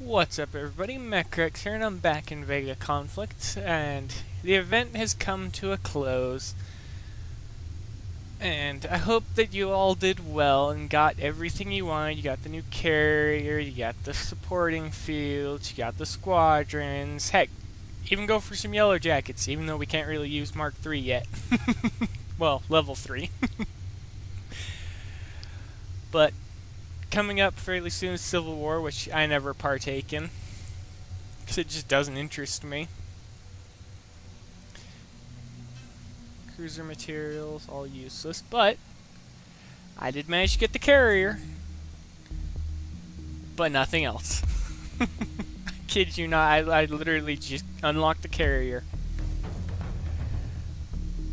What's up everybody, Mechrex here, and I'm back in Vega Conflict, and the event has come to a close. And I hope that you all did well and got everything you wanted. You got the new carrier, you got the supporting fields, you got the squadrons, heck, even go for some yellow jackets, even though we can't really use Mark III yet. Well, level 3. But coming up fairly soon is Civil War, which I never partake in, because it just doesn't interest me. Cruiser materials, all useless, but I did manage to get the carrier, but nothing else. I kid you not, I literally just unlocked the carrier.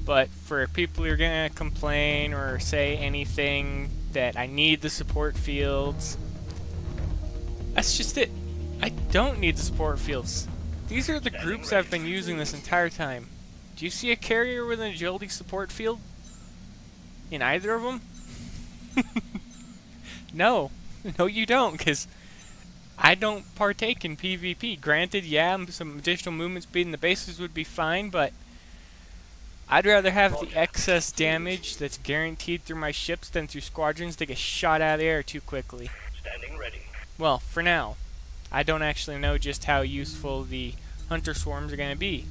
But for people who are gonna complain or say anything that I need the support fields, that's just it. I don't need the support fields. These are the groups I've been using this entire time. Do you see a carrier with an agility support field in either of them? No. No you don't, because I don't partake in PvP. Granted, yeah, some additional movement speed in the bases would be fine, but I'd rather have the excess damage that's guaranteed through my ships than through squadrons that get shot out of the air too quickly. Standing ready. Well, for now. I don't actually know just how useful the hunter swarms are going to be.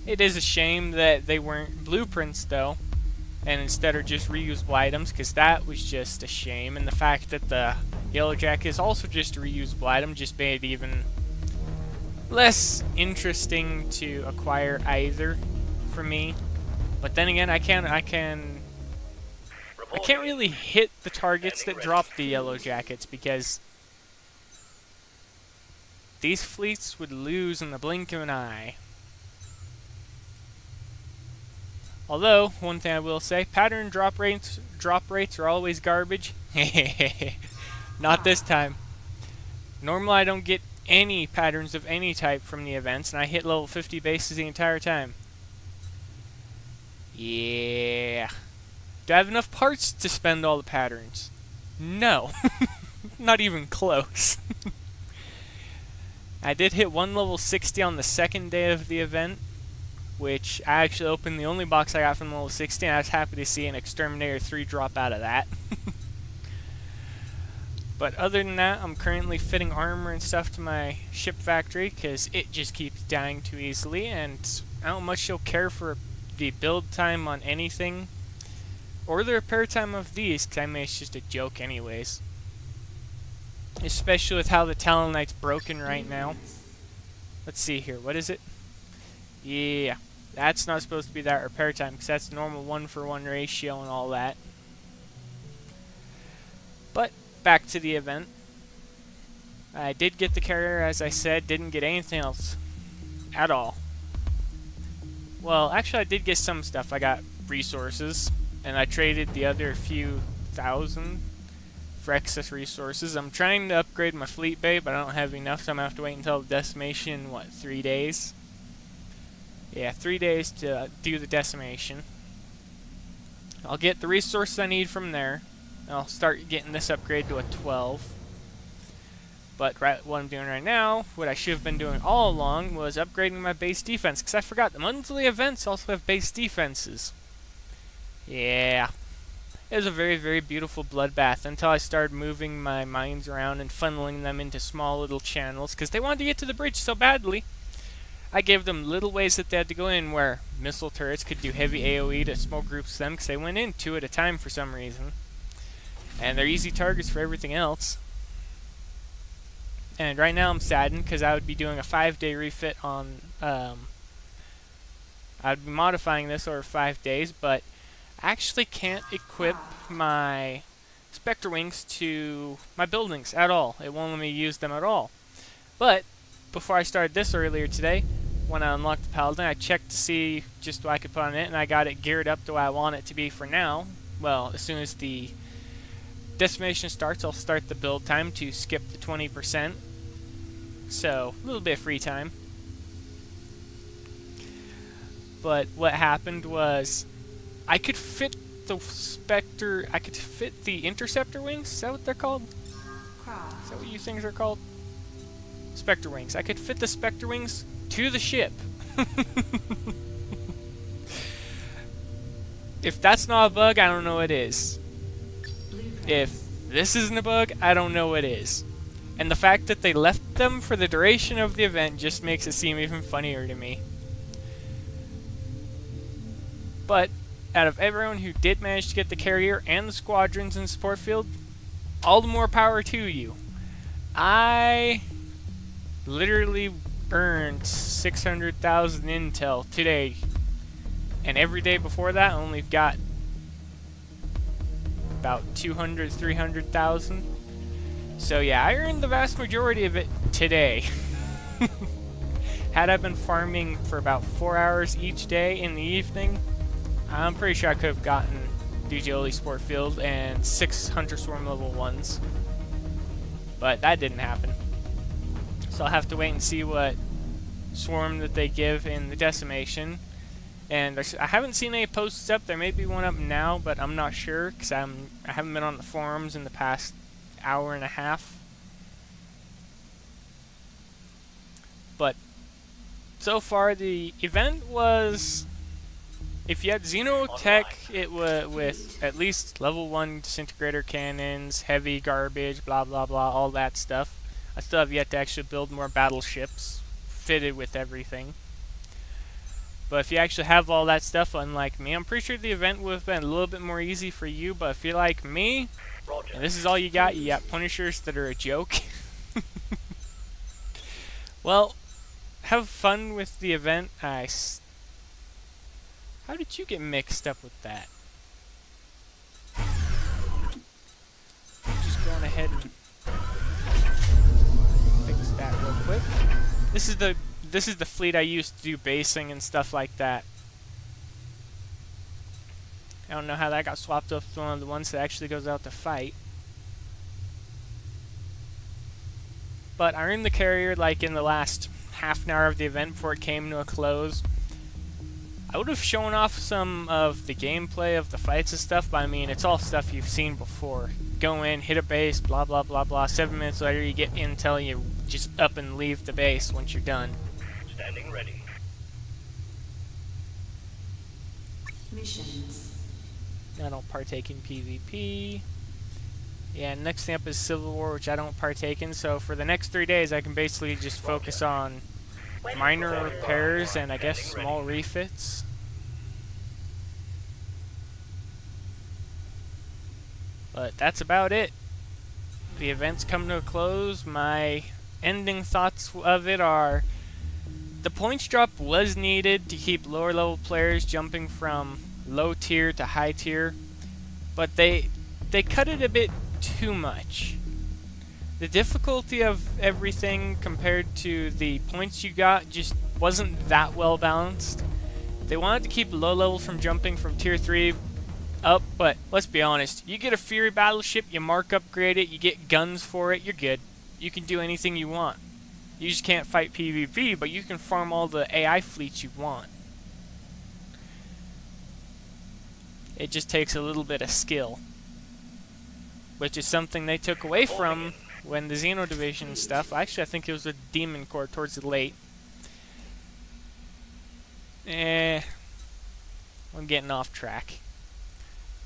It is a shame that they weren't blueprints, though, and instead are just reusable items, because that was just a shame. And the fact that the yellow jacket is also just a reusable item just made it even less interesting to acquire either for me. But then again, I can't really hit the targets that drop the yellow jackets, because these fleets would lose in the blink of an eye. Although, one thing I will say, pattern drop rates are always garbage. Not this time. Normally I don't get any patterns of any type from the events, and I hit level 50 bases the entire time. Yeah. Do I have enough parts to spend all the patterns? No. Not even close. I did hit one level 60 on the second day of the event, which I actually opened the only box I got from level 60, and I was happy to see an Exterminator 3 drop out of that. But other than that, I'm currently fitting armor and stuff to my ship factory, because it just keeps dying too easily, and I don't much care for the build time on anything, or the repair time of these, because I mean, it's just a joke anyways. Especially with how the Talonite's broken right now. Let's see here, what is it? Yeah, that's not supposed to be that repair time, because that's normal 1-for-1 ratio and all that. But back to the event. I did get the carrier, as I said, didn't get anything else at all. Well, actually I did get some stuff. I got resources, and I traded the other few thousand for excess resources. I'm trying to upgrade my fleet bay, but I don't have enough, so I'm going to have to wait until the decimation in, what, 3 days? Yeah, 3 days to do the decimation. I'll get the resources I need from there. I'll start getting this upgrade to a 12. But what I'm doing right now, what I should have been doing all along, was upgrading my base defense, because I forgot the monthly events also have base defenses. Yeah. It was a very, very beautiful bloodbath until I started moving my mines around and funneling them into small little channels, because they wanted to get to the bridge so badly. I gave them little ways that they had to go in where missile turrets could do heavy AoE to small groups of them, because they went in 2 at a time for some reason. And they're easy targets for everything else. And right now I'm saddened because I would be doing a 5-day refit on, I'd be modifying this over 5 days, but I actually can't equip my Spectre Wings to my buildings at all. It won't let me use them at all. But before I started this earlier today, when I unlocked the Paladin, I checked to see just what I could put on it, and I got it geared up to what I want it to be for now. Well, as soon as the decimation starts, I'll start the build time to skip the 20%. So, a little bit of free time. But what happened was, I could fit the Spectre, I could fit the Interceptor Wings, is that what they're called? Is that what you things are called? Spectre wings. I could fit the Spectre wings to the ship. If that's not a bug, I don't know what is. If this isn't a bug, I don't know what is. And the fact that they left them for the duration of the event just makes it seem even funnier to me. But out of everyone who did manage to get the carrier and the squadrons in the support field, all the more power to you. I literally earned 600,000 intel today, and every day before that I only got about 200, 300,000. So yeah, I earned the vast majority of it today. Had I been farming for about 4 hours each day in the evening, I'm pretty sure I could have gotten DJ Sport Field and 6 Hunter Swarm level 1s. But that didn't happen. So I'll have to wait and see what swarm that they give in the decimation. And I haven't seen any posts up. There may be one up now, but I'm not sure because I haven't been on the forums in the past hour and a half. But so far the event was, if you had Xenotech, it was with at least level 1 disintegrator cannons, heavy garbage, blah blah blah, all that stuff. I still have yet to actually build more battleships fitted with everything. But if you actually have all that stuff, unlike me, I'm pretty sure the event would have been a little bit more easy for you. But if you're like me, and this is all you got Punishers that are a joke. Well, have fun with the event. How did you get mixed up with that? Just going ahead and fix that real quick. This is the fleet I used to do basing and stuff like that. I don't know how that got swapped up with one of the ones that actually goes out to fight. But I earned the carrier like in the last half an hour of the event before it came to a close. I would have shown off some of the gameplay of the fights and stuff, but I mean, it's all stuff you've seen before. Go in, hit a base, blah blah blah blah. 7 minutes later you get intel, you just up and leave the base once you're done. Standing ready. Missions. I don't partake in PvP. Yeah, next thing up is Civil War, which I don't partake in, so for the next 3 days I can basically just focus on minor repairs and I guess small refits. But that's about it. The event's come to a close. My ending thoughts of it are, the points drop was needed to keep lower level players jumping from low tier to high tier, but they cut it a bit too much. The difficulty of everything compared to the points you got just wasn't that well balanced. They wanted to keep low level from jumping from tier 3 up, but let's be honest, you get a Fury battleship, you mark upgrade it, you get guns for it, you're good. You can do anything you want. You just can't fight PvP, but you can farm all the AI fleets you want. It just takes a little bit of skill, which is something they took away from when the Xeno Division stuff. Actually, I think it was a Demon Corps towards the late. I'm getting off track.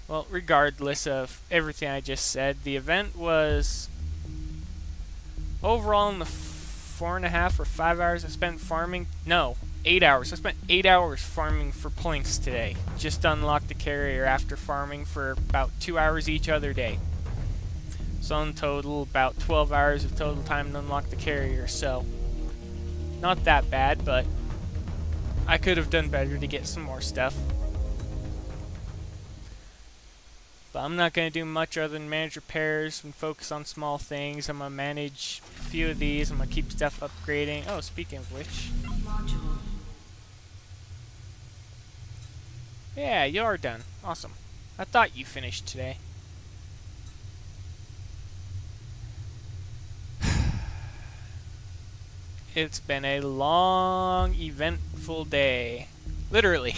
Well, regardless of everything I just said, the event was overall in the 4.5 or 5 hours I spent farming. No, 8 hours. I spent 8 hours farming for points today. Just to unlock the carrier after farming for about 2 hours each other day. So in total, about 12 hours of total time to unlock the carrier. So, not that bad, but I could have done better to get some more stuff. But I'm not going to do much other than manage repairs and focus on small things. I'm going to manage a few of these. I'm going to keep stuff upgrading. Oh, speaking of which. Module. Yeah, you are done. Awesome. I thought you finished today. It's been a long, eventful day. Literally.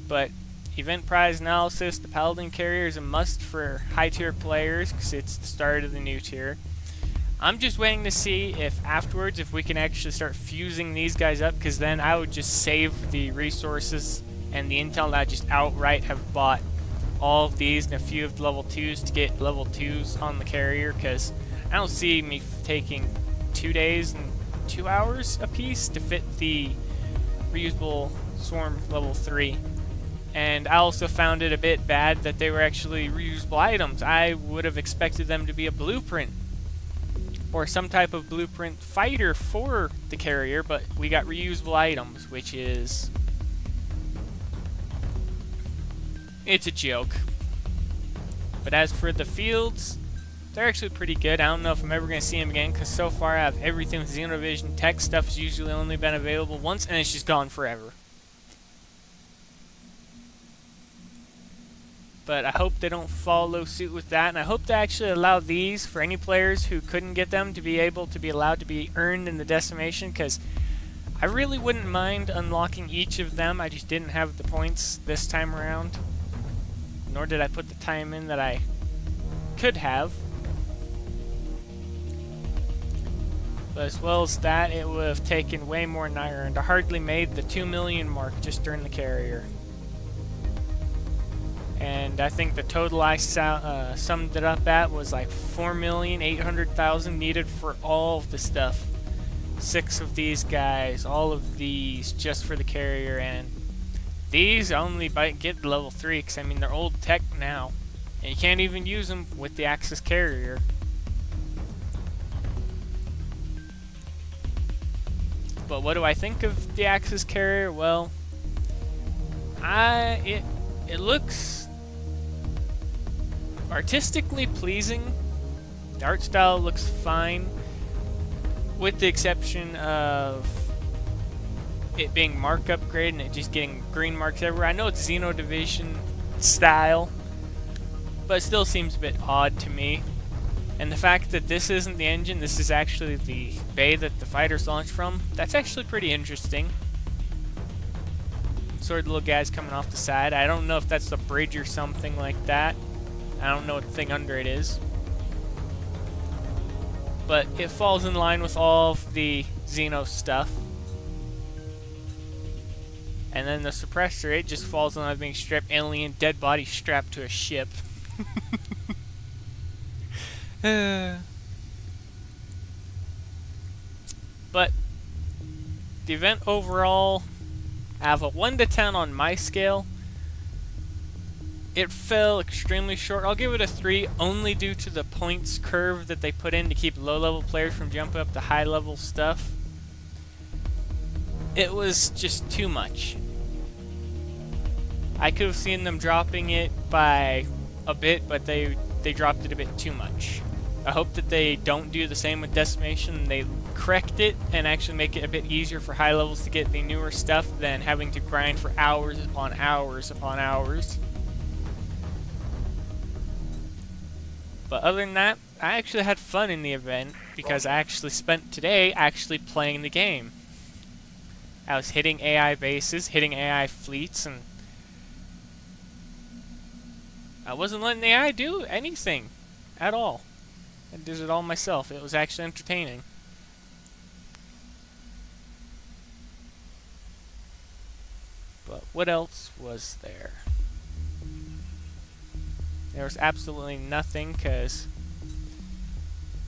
But event prize analysis. The Paladin carrier is a must for high tier players because it's the start of the new tier. I'm just waiting to see if afterwards if we can actually start fusing these guys up, because then I would just save the resources and the intel that I just outright have bought all of these and a few of the level 2s to get level 2s on the carrier, because I don't see me taking 2 days and 2 hours a piece to fit the reusable swarm level 3. And I also found it a bit bad that they were actually reusable items. I would have expected them to be a blueprint or some type of blueprint fighter for the carrier, but we got reusable items, which is... it's a joke. But as for the fields, they're actually pretty good. I don't know if I'm ever going to see them again, because so far I have everything with Xenovision. Tech stuff has usually only been available once, and it's just gone forever. But I hope they don't follow suit with that, and I hope they actually allow these for any players who couldn't get them to be able to be allowed to be earned in the decimation, because I really wouldn't mind unlocking each of them. I just didn't have the points this time around, nor did I put the time in that I could have. But as well as that, it would have taken way more than I earned. I hardly made the 2 million mark just during the carrier. And I think the total I summed it up at was like 4,800,000 needed for all of the stuff. 6 of these guys, all of these just for the carrier, and these only get level 3 because I mean they're old tech now, and you can't even use them with the Axis carrier. But what do I think of the Axis carrier? Well, it looks artistically pleasing. The art style looks fine, with the exception of it being mark upgrade and it just getting green marks everywhere. I know it's Xenodivision style, but it still seems a bit odd to me. And the fact that this isn't the engine, this is actually the bay that the fighters launched from, that's actually pretty interesting. Sort of little guys coming off the side. I don't know if that's the bridge or something like that. I don't know what the thing under it is. But it falls in line with all of the Xeno stuff. And then the suppressor, it just falls in line with being stripped, alien, dead body strapped to a ship. But the event overall, I have a 1 to 10 on my scale. It fell extremely short. I'll give it a 3, only due to the points curve that they put in to keep low-level players from jumping up to high-level stuff. It was just too much. I could have seen them dropping it by a bit, but they dropped it a bit too much. I hope that they don't do the same with Decimation and they correct it and actually make it a bit easier for high levels to get the newer stuff than having to grind for hours upon hours upon hours. But other than that, I actually had fun in the event because I actually spent today actually playing the game. I was hitting AI bases, hitting AI fleets, and I wasn't letting the AI do anything at all. I did it all myself. It was actually entertaining. But what else was there? There was absolutely nothing, because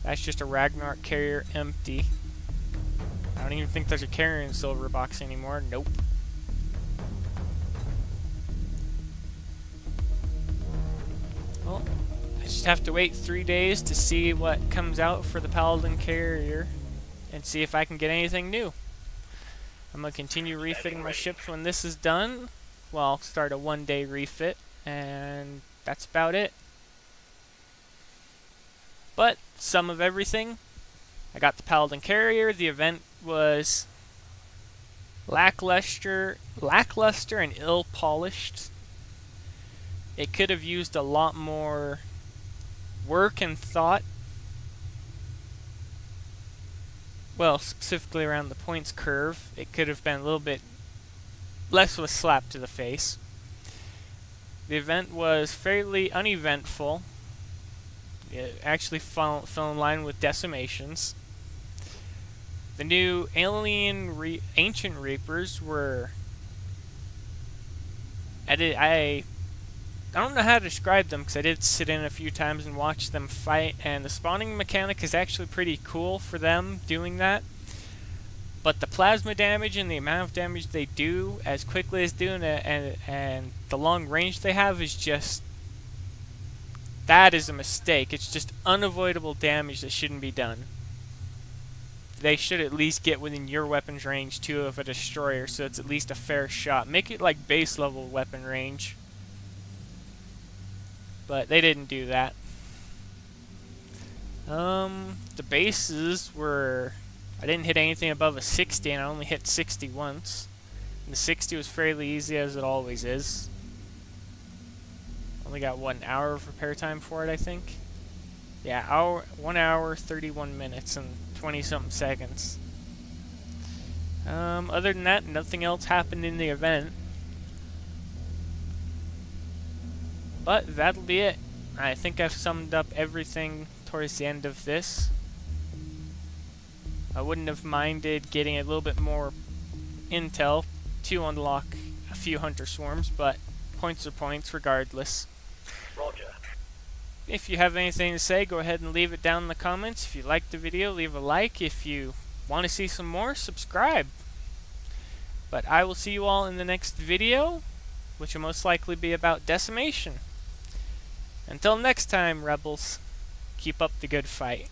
that's just a Ragnarok carrier empty. I don't even think there's a carrier in Silver Box anymore. Nope. Well, I just have to wait 3 days to see what comes out for the Paladin carrier and see if I can get anything new. I'm going to continue refitting my ships when this is done. Well, I'll start a 1-day refit, and that's about it. But some of everything. I got the Paladin carrier. The event was lackluster and ill-polished. It could have used a lot more work and thought. Well, specifically around the points curve, it could have been a little bit less of a slap to the face. The event was fairly uneventful. It actually fell in line with decimations. The new ancient reapers were I don't know how to describe them because I did sit in a few times and watch them fight, and the spawning mechanic is actually pretty cool for them doing that. But the plasma damage and the amount of damage they do as quickly as doing it, and the long range they have is just, that is a mistake. It's just unavoidable damage that shouldn't be done. They should at least get within your weapon's range too of a destroyer, so it's at least a fair shot. Make it like base level weapon range. But they didn't do that. The bases were, I didn't hit anything above a 60, and I only hit 60 once. And the 60 was fairly easy, as it always is. Only got 1 hour of repair time for it, I think. Yeah, 1 hour, 31 minutes, and 20-something seconds. Other than that, nothing else happened in the event. But that'll be it. I think I've summed up everything towards the end of this. I wouldn't have minded getting a little bit more intel to unlock a few hunter swarms, but points are points regardless. Roger. If you have anything to say, go ahead and leave it down in the comments. If you liked the video, leave a like. If you want to see some more, subscribe. But I will see you all in the next video, which will most likely be about decimation. Until next time, Rebels, keep up the good fight.